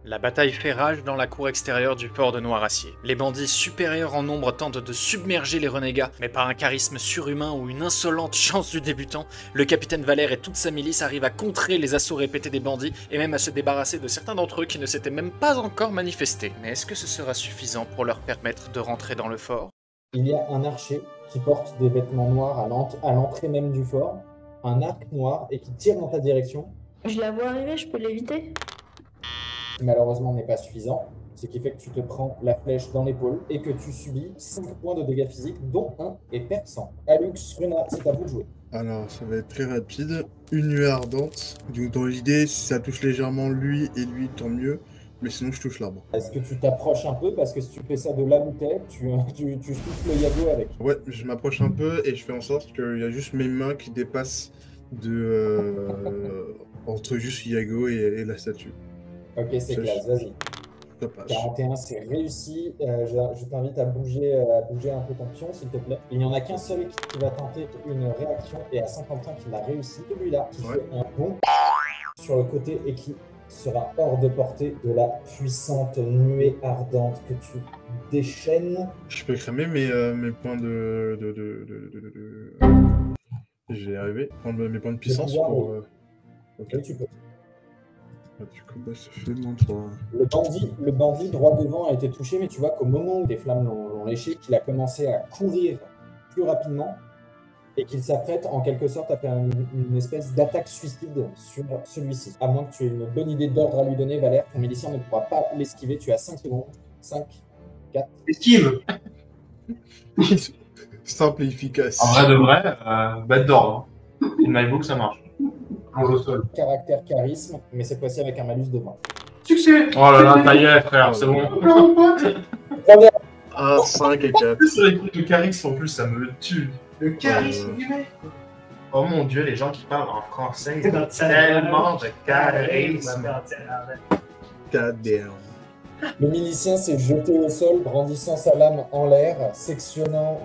La bataille fait rage dans la cour extérieure du port de Noiracier. Les bandits supérieurs en nombre tentent de submerger les renégats, mais par un charisme surhumain ou une insolente chance du débutant, le capitaine Valère et toute sa milice arrivent à contrer les assauts répétés des bandits et même à se débarrasser de certains d'entre eux qui ne s'étaient même pas encore manifestés. Mais est-ce que ce sera suffisant pour leur permettre de rentrer dans le fort? Il y a un archer qui porte des vêtements noirs à l'entrée même du fort, un arc noir et qui tire dans ta direction. Je la vois arriver, je peux l'éviter? Qui malheureusement n'est pas suffisant, ce qui fait que tu te prends la flèche dans l'épaule et que tu subis 5 points de dégâts physiques, dont un est perçant. Alux, Runa, c'est à vous de jouer. Alors, ça va être très rapide. Une nuée ardente. Donc, dans l'idée, si ça touche légèrement lui et lui, tant mieux. Mais sinon, je touche l'arbre. Est-ce que tu t'approches un peu? Parce que si tu fais ça de là où t'es, tu souffles le yago avec. Ouais, je m'approche un peu et je fais en sorte qu'il y a juste mes mains qui dépassent entre juste Iago et la statue. Ok, c'est classe, vas-y. Ça passe. 41, c'est réussi. Je t'invite à bouger un peu ton pion, s'il te plaît. Il n'y en a qu'un seul qui va tenter une réaction et à 55 il a réussi. Celui-là qui fait un bond sur le côté et qui sera hors de portée de la puissante nuée ardente que tu déchaînes. Je peux cramer mes points de... Je vais y arriver. Prendre mes points de puissance pour... Ok, tu peux. Du coup, bah, ça fait moins 3. Le bandit droit devant a été touché, mais tu vois qu'au moment où les flammes l'ont léché, qu'il a commencé à courir plus rapidement et qu'il s'apprête en quelque sorte à faire une espèce d'attaque suicide sur celui-ci. À moins que tu aies une bonne idée d'ordre à lui donner, Valère, ton milicien ne pourra pas l'esquiver. Tu as 5 secondes. 5, 4... Esquive. Simple et efficace. En vrai de vrai, bête d'ordre. In my book, ça marche. Au sol. Caractère charisme, mais cette fois-ci avec un malus de 20. Succès. Oh là là, ça y est, frère, c'est bon. Ah, 5 et 4. C'est les trucs de charisme en plus, ça me tue. Le charisme du mec. Oh mon dieu, les gens qui parlent en français, ils ont tellement de charisme. God damn. Le milicien s'est jeté au sol, brandissant sa lame en l'air, sectionnant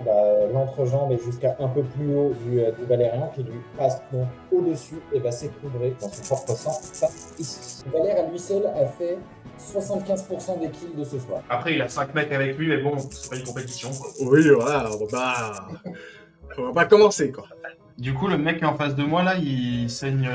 l'entrejambe et jusqu'à un peu plus haut du Valérien, qui lui passe donc au-dessus et va s'effondrer dans son propre sang, ça ici. Valère à lui seul a fait 75% des kills de ce soir. Après, il a 5 mecs avec lui, mais bon, c'est pas une compétition, quoi. Oui, voilà, on va pas commencer, quoi. Du coup, le mec qui est en face de moi, là, il saigne...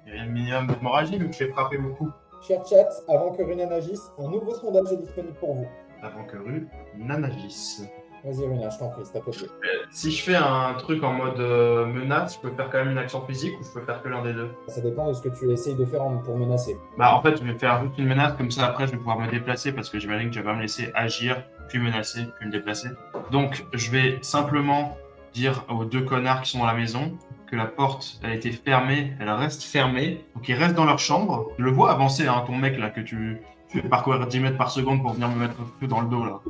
il y a un minimum d'hémorragie, vu que je l'ai frappé beaucoup. Cher chat, avant que Runa n'agisse, un nouveau sondage est disponible pour vous. Avant que Rue n'agisse. Vas-y Runa, je t'en prie, c'est à toi de jouer. Si je fais un truc en mode menace, je peux faire quand même une action physique ou je peux faire que l'un des deux? Ça dépend de ce que tu essayes de faire pour menacer. Bah en fait, je vais faire juste une menace, comme ça après je vais pouvoir me déplacer parce que j'imagine que je vais pas me laisser agir, puis menacer, puis me déplacer. Donc je vais simplement dire aux deux connards qui sont dans la maison que la porte a été fermée, elle reste fermée, donc ils restent dans leur chambre. Je le vois avancer, hein, ton mec là, que tu fais parcourir 10 mètres par seconde pour venir me mettre un peu dans le dos là.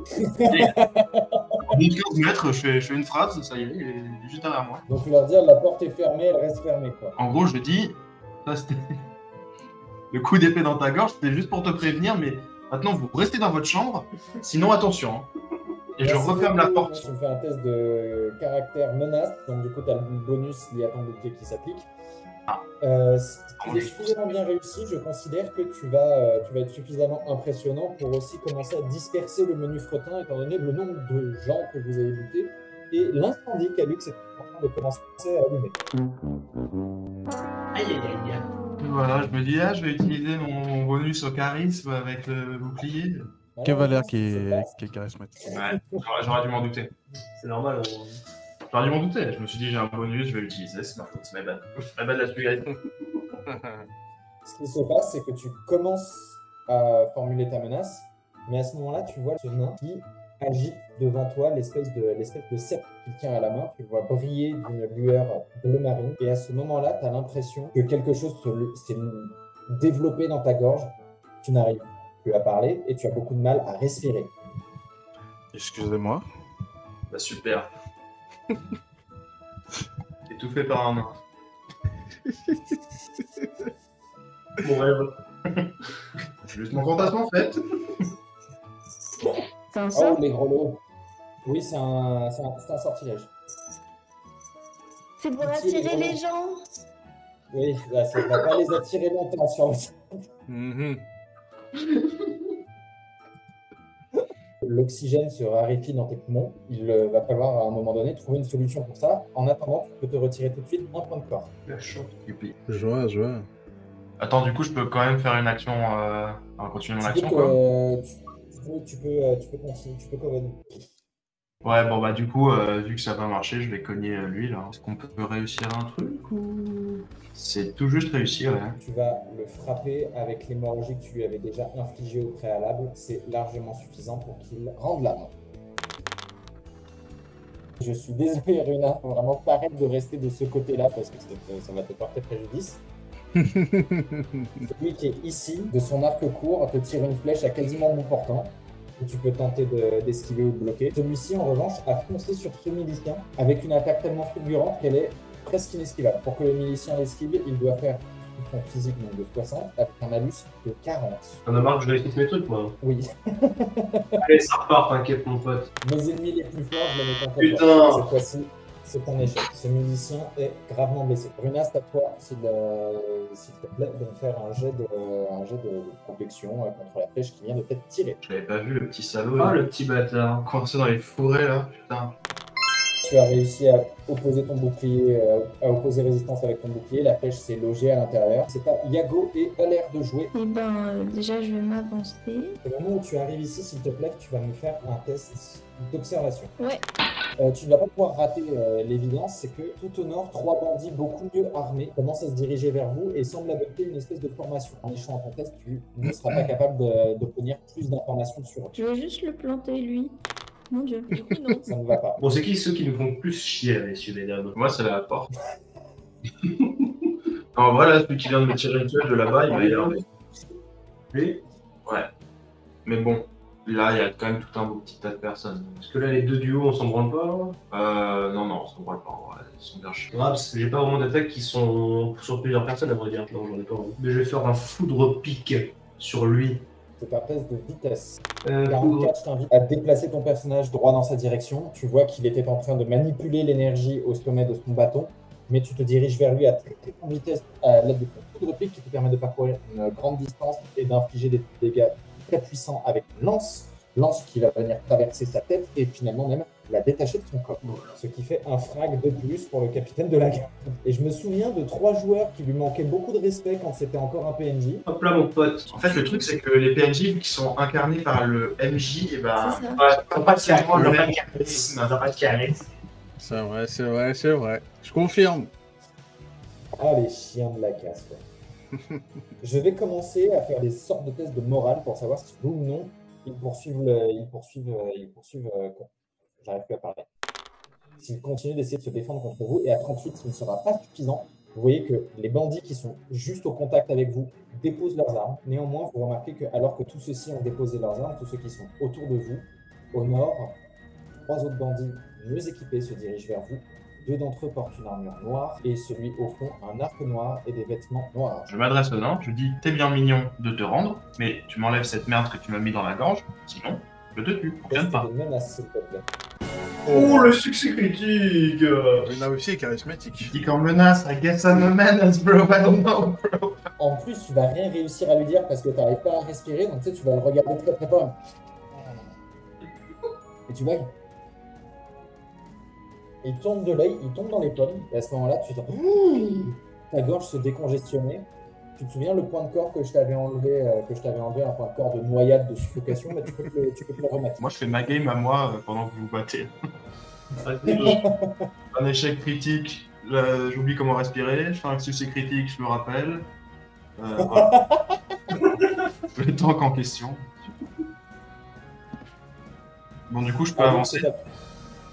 En bout de 15 mètres, je fais une phrase, ça y est, il est juste derrière moi. Donc tu leur dire la porte est fermée, elle reste fermée quoi. En gros, je dis, ça c'était le coup d'épée dans ta gorge, c'était juste pour te prévenir, mais maintenant vous restez dans votre chambre, sinon attention. Hein. Et je referme la porte. Tu me fais un test de caractère menace, donc du coup tu as le bonus lié à ton bouclier qui s'applique. Si tu es suffisamment bien réussi, je considère que tu vas être suffisamment impressionnant pour aussi commencer à disperser le menu fretin, étant donné le nombre de gens que vous avez butés et l'incendie qu'Alux est en train de commencer à allumer. Aïe aïe aïe. Voilà, je me dis, je vais utiliser mon bonus au charisme avec le bouclier. Que Valère qui est charismatique. Ouais, j'aurais dû m'en douter. C'est normal. J'aurais dû m'en douter. Je me suis dit, j'ai un bonus, je vais l'utiliser. C'est ma faute, c'est ma bad. Ma bad la spécialité. Ce qui se passe, c'est que tu commences à formuler ta menace, mais à ce moment-là, tu vois ce nain qui agite devant toi l'espèce de sceptre qu'il tient à la main. Tu le vois briller d'une lueur bleu marine. Et à ce moment-là, tu as l'impression que quelque chose s'est développé dans ta gorge. Tu n'arrives plus à parler et tu as beaucoup de mal à respirer. Excusez-moi. Bah super. Étouffé par un nain. Mon rêve. Juste mon fantasme en fait. C'est un sort? Oh, les gros lots. Oui, c'est un sortilège. C'est pour attirer les gens. Oui, là, ça ne va pas les attirer longtemps sur le... L'oxygène se raréfie dans tes poumons. Il va falloir à un moment donné trouver une solution pour ça. En attendant, tu peux te retirer tout de suite un point de corps. La chance. Youpi. Je vois. Attends, du coup, je peux quand même faire une action. Enfin, continuer mon Tu peux action, quoi. tu peux continuer. Tu peux quand même. Ouais, bon, bah, du coup, vu que ça va marcher, je vais cogner lui, là. Est-ce qu'on peut réussir un truc ou. C'est tout juste réussi, ouais. Tu vas le frapper avec l'hémorragie que tu lui avais déjà infligée au préalable. C'est largement suffisant pour qu'il rende l'âme. Je suis désolé, Runa. Faut vraiment t'arrêter de rester de ce côté-là parce que ça va te porter préjudice. Celui qui est ici, de son arc court, te tire une flèche à quasiment bout portant. Tu peux tenter d'esquiver ou de bloquer. Celui-ci, en revanche, a foncé sur ce milicien avec une attaque tellement fulgurante qu'elle est presque inesquivable. Pour que le milicien l'esquive, il doit faire son physique donc de 60 avec un malus de 40. On a marre que je réussisse mes trucs, moi. Oui. Allez, ça repart, t'inquiète, mon pote. Mes ennemis les plus forts, je les mets contre Putain. toi. Cette fois-ci, c'est un échec. Ce milicien est gravement blessé. Runa, c'est à toi, s'il te plaît, de me faire un jet de protection contre la flèche qui vient de t'être tirée. Je l'avais pas vu, le petit salaud. Ah, le petit bâtard. Coincé dans les fourrés, là, putain. Tu as réussi à opposer ton bouclier, à opposer résistance avec ton bouclier. La flèche s'est logée à l'intérieur. C'est à Yago et a l'air de jouer. Et ben, déjà, je vais m'avancer. Au moment où tu arrives ici, s'il te plaît, tu vas me faire un test d'observation. Ouais. Tu ne vas pas pouvoir rater l'évidence, c'est que tout au nord, 3 bandits beaucoup mieux armés commencent à se diriger vers vous et semblent adopter une espèce de formation. En échouant ton test, tu ne seras pas capable d'obtenir plus d'informations sur eux. Je vais juste le planter, lui. Mon Dieu. Du coup, non. Ça ne va pas. Bon, c'est qui ceux qui nous font plus chier, messieurs, mesdames? Moi, c'est la porte. En vrai, là, celui qui vient de me tirer une flèche de là-bas, il m'a énervé. Lui? Ouais. Mais bon, là, il y a quand même tout un beau petit tas de personnes. Parce que là, les deux du haut, on s'en branle pas, là? Non, on s'en branle pas. Ouais, ils sont bien chiants. Ouais, parce que j'ai pas vraiment d'attaques qui sont sur plusieurs personnes, à vrai dire. Non, j'en ai pas vraiment. Mais je vais faire un foudre pique sur lui. C'est un test de vitesse. Foudre... 44, je t'invite à déplacer ton personnage droit dans sa direction. Tu vois qu'il était en train de manipuler l'énergie au sommet de son bâton, mais tu te diriges vers lui à très très grande vitesse à l'aide de ton foudre pique qui te permet de parcourir une grande distance et d'infliger des dégâts très puissants avec une lance qui va venir traverser sa tête et finalement même la détacher de son corps. Ce qui fait un frag de plus pour le capitaine de la garde. Et je me souviens de 3 joueurs qui lui manquaient beaucoup de respect quand c'était encore un PNJ. Hop là, mon pote. En fait, le truc, c'est que les PNJ, vu qu'ils sont incarnés par le MJ, et bah. C'est ça. Ouais, t'as pas de vraiment le charisme. même charisme. T'as pas de charisme. C'est vrai. Je confirme. Ah, les chiens de la casse, quoi. Je vais commencer à faire des sortes de tests de morale pour savoir si oui ou non ils poursuivent. J'arrive plus à parler. S'ils continuent d'essayer de se défendre contre vous, et à 38, ce ne sera pas suffisant. Vous voyez que les bandits qui sont juste au contact avec vous déposent leurs armes. Néanmoins, vous remarquez que alors que tous ceux-ci ont déposé leurs armes, tous ceux qui sont autour de vous, au nord, 3 autres bandits mieux équipés se dirigent vers vous. 2 d'entre eux portent une armure noire et celui au fond un arc noir et des vêtements noirs. Je m'adresse au nain, je dis t'es bien mignon de te rendre, mais tu m'enlèves cette merde que tu m'as mis dans la gorge, sinon je te tue. Fonctionne pas. Test de menace, s'il te plaît. Oh, le succès critique. Runa aussi est charismatique. Dis qu'en menace, I guess I'm a menace, bro, I don't know, bro. En plus, tu vas rien réussir à lui dire parce que tu n'arrives pas à respirer, donc tu sais, tu vas le regarder très très fort. Et tu vois, il tombe de l'œil, il tombe dans les pommes, et à ce moment-là, tu sens ta gorge se décongestionner. Tu te souviens le point de corps que je t'avais enlevé, un point de corps de noyade, de suffocation, mais tu peux te le remettre. Moi, je fais ma game à moi pendant que vous vous battez. Un échec critique, j'oublie comment respirer. Je fais un succès critique, je me rappelle. Voilà. Le tank en question. Bon, du coup, je peux avancer.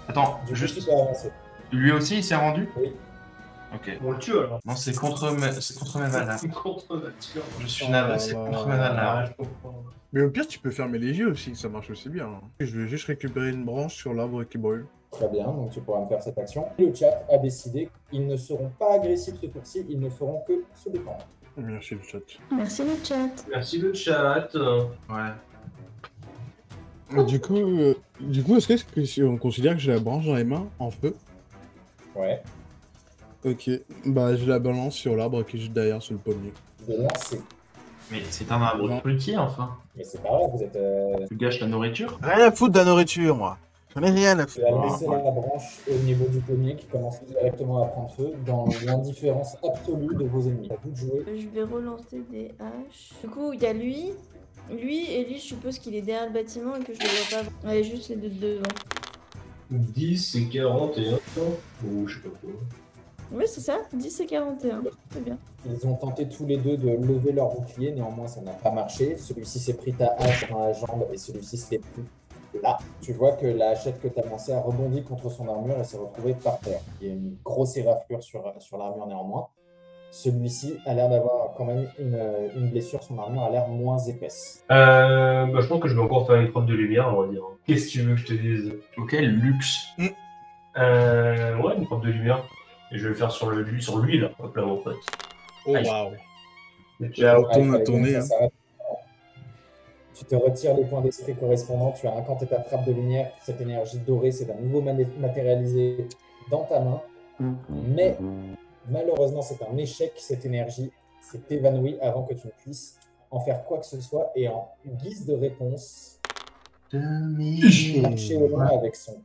Attends, juste. Tu peux avancer. Lui aussi, il s'est rendu? Oui. Ok. On le tue alors. Non, c'est contre mes valeurs. Contre nature. Je suis navré, c'est contre mes valeurs. je comprends. Mais au pire, tu peux fermer les yeux aussi, ça marche aussi bien. Je vais juste récupérer une branche sur l'arbre qui brûle. Très bien, donc tu pourras me faire cette action. Le chat a décidé qu'ils ne seront pas agressifs ce tour-ci, ils ne feront que se défendre. Merci le chat. Merci le chat. Merci le chat. Ouais. Du coup, est-ce que si on considère que j'ai la branche dans les mains, en feu? Ouais. Ok, bah je la balance sur l'arbre qui est juste derrière, sur le pommier. De lancer. Mais c'est un arbre fruitier, enfin. Mais c'est pas vrai, vous êtes. Tu gâches la nourriture. Rien à foutre de la nourriture, moi. J'en ai rien à Tu vas foutre. laisser la branche au niveau du pommier qui commence directement à prendre feu dans l'indifférence absolue de vos ennemis. À vous de jouer. Je vais relancer des haches. Du coup, il y a lui. Lui, je suppose qu'il est derrière le bâtiment et que je le vois pas. Ouais, juste les deux de devant. 10 et 41. Ou je sais pas quoi. Oui, c'est ça, 10 et 41. C'est bien. Ils ont tenté tous les deux de lever leur bouclier, néanmoins ça n'a pas marché. Celui-ci s'est pris ta hache dans la jambe et celui-ci s'est pris là. Tu vois que la hachette que tu as lancée a rebondi contre son armure et s'est retrouvée par terre. Il y a une grosse éraflure sur l'armure néanmoins. Celui-ci a l'air d'avoir quand même une blessure, son armure a l'air moins épaisse. Je pense que je vais encore faire une frappe de lumière, on va dire. Qu'est-ce que tu veux que je te dise? Ok, luxe. Ouais, une frappe de lumière. Et je vais le faire sur lui là, hop là mon pote. Oh Aïe. waouh. il Retourne à fallait tourner. bien que ça s'arrête. Tu te retires les points d'esprit correspondants, tu as incanté ta frappe de lumière, cette énergie dorée s'est à nouveau matérialisée dans ta main. Mais malheureusement, c'est un échec, cette énergie s'est évanouie avant que tu ne puisses en faire quoi que ce soit. Et en guise de réponse, il marchait au loin avec son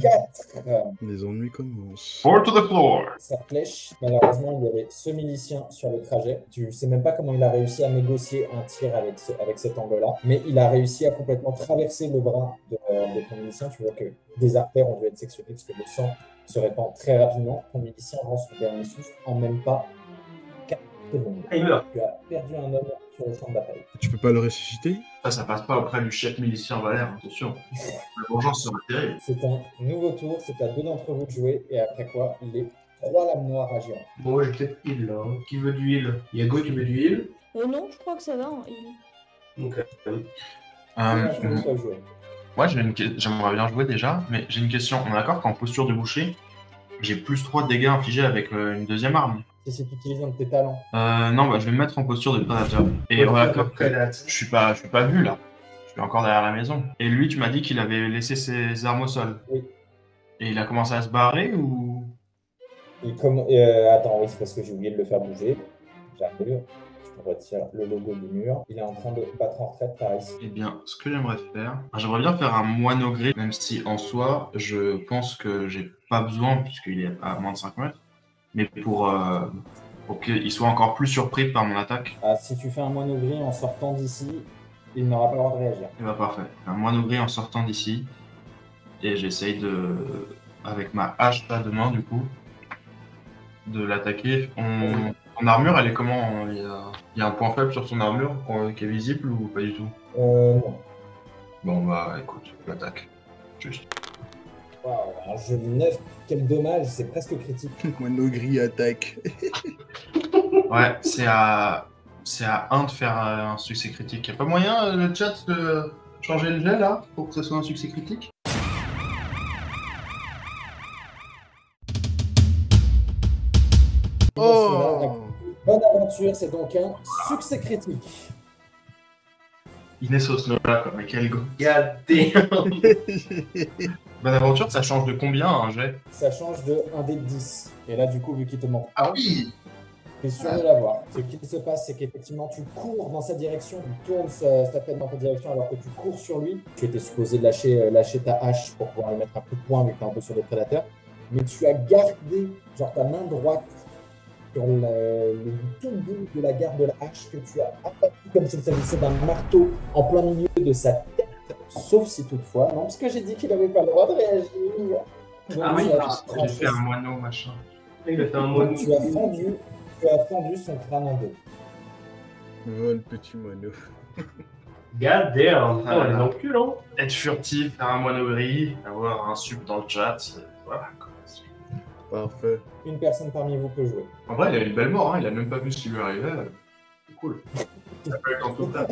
4. Les ennuis commencent. Fall to the floor. Sa flèche, malheureusement, il y avait ce milicien sur le trajet. Tu ne sais même pas comment il a réussi à négocier un tir avec cet angle-là, mais il a réussi à complètement traverser le bras de ton milicien. Tu vois que des artères ont dû être sectionnées parce que le sang se répand très rapidement. Ton milicien rend son dernier souffle en même pas 4 secondes. Ah, il meurt. Tu as perdu un homme sur le champ de bataille. Tu peux pas le ressusciter? Ça passe pas auprès du chef milicien Valère, attention. La vengeance sera terrible. C'est un nouveau tour, c'est à 2 d'entre vous de jouer, et après quoi, les 3 lames noires agiront. Bon, moi j'ai peut-être heal là. Hein. Qui veut du heal? Yago, tu veux du heal? Non, je crois que ça va en heal. Ok. Je vous laisse jouer. Moi, j'aimerais bien jouer déjà, mais j'ai une question. On est d'accord qu'en posture de boucher, j'ai plus 3 de dégâts infligés avec une deuxième arme. Si tu utilises un de tes talents. Non, je vais me mettre en posture de prédateur. Et on est d'accord que je suis pas vu là. Je suis encore derrière la maison. Et lui, tu m'as dit qu'il avait laissé ses armes au sol. Oui. Et il a commencé à se barrer ou... Attends, oui, c'est parce que j'ai oublié de le faire bouger. J'arrive. Je retire le logo du mur. Il est en train de battre en retraite par ici. Eh bien, ce que j'aimerais faire... J'aimerais bien faire un moineau gris, même si en soi, je pense que j'ai pas besoin, puisqu'il est à moins de 5 mètres. Mais pour qu'il soit encore plus surpris par mon attaque. Ah, si tu fais un moineau gris en sortant d'ici, il n'aura pas le droit de réagir. Et bah parfait. Un moineau gris en sortant d'ici. Et j'essaye de... Avec ma hache là de main, du coup, de l'attaquer. Ton armure, elle est comment? Il y a un point faible sur son armure qui est visible ou pas du tout? Non. Bon bah écoute, l'attaque. Juste. Waouh, un jeu 9, quel dommage, c'est presque critique. Moineau gris attaque. Ouais, c'est à 1 de faire un succès critique. Y'a pas moyen, le chat, de changer le jet là, pour que ce soit un succès critique? Oh! Bonne aventure, c'est donc un succès critique. Inès Osnola, quoi, mais quel go. God damn. Bonne aventure, ça change de combien un jet? Ça change de 1 dé de 10. Et là, du coup, vu qu'il te manque 1, oui! tu es sûr de l'avoir. Ce qui se passe, c'est qu'effectivement, tu cours dans sa direction, tu tournes sa tête dans ta direction alors que tu cours sur lui. Tu étais supposé lâcher ta hache pour pouvoir lui mettre un coup de poing vu que tu es un peu sur le prédateur. Mais tu as gardé, genre ta main droite, sur le tout bout de la garde de la hache que tu as abattu comme s'il s'agissait d'un marteau en plein milieu de sa tête. Sauf si toutefois, non, parce que j'ai dit qu'il n'avait pas le droit de réagir. Donc, Ah oui, J'ai fait un moineau, machin. Il a fait un Donc, moineau. tu as fendu son crâne en deux. Oh, le petit moineau. God damn. Ah là On est là. dans le cul, hein. Être furtif, faire un moineau gris, avoir un sub dans le chat, voilà quoi. Parfait. Une personne parmi vous peut jouer. En vrai, il a une belle mort, hein. Il a même pas vu ce qui lui arrivait. C'est cool. Ça peut être en tout cas.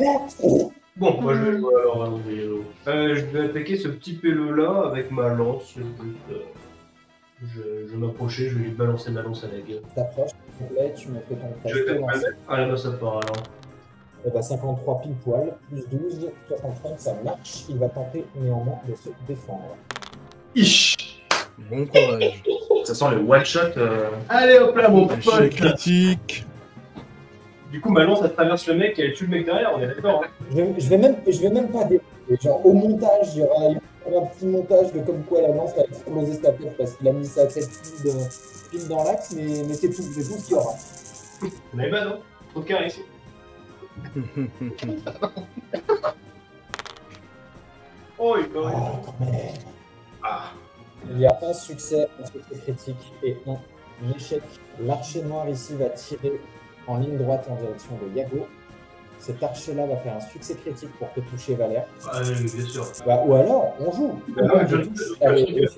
Bon, moi je vais jouer alors à Andrielo. Je vais attaquer ce petit pélo-là avec ma lance. Je vais m'approcher, je vais lui balancer ma lance à la gueule. T'approches, s'il te plaît, tu me fais ton Je vais test de taper. lancer. Allez, bah ça part alors. Eh ben, 53 pile poil, plus 12, 65, ça marche. Il va tenter néanmoins de se défendre. Ish. Bon courage. Ça sent les one-shot. Allez hop là, mon Échec pote. critique. Du coup, ma lance, elle traverse le mec et elle tue le mec derrière, on est d'accord. Hein. Je vais même pas dérouler. Genre, au montage, il y aura un petit montage de comme quoi la lance a explosé sa tête parce qu'il a mis sa tête pile dans l'axe, mais c'est tout ce qu'il y aura. Mais bah non, trop de charisme. Oh, il Oh, quand même. Ah. Il y a un succès critique et un échec. L'archer noir ici va tirer en ligne droite en direction de Yago. Cet archer-là va faire un succès critique pour te toucher, Valère. Ah, bien sûr. Bah, ou alors, on joue. Bah, Je touche. Allez,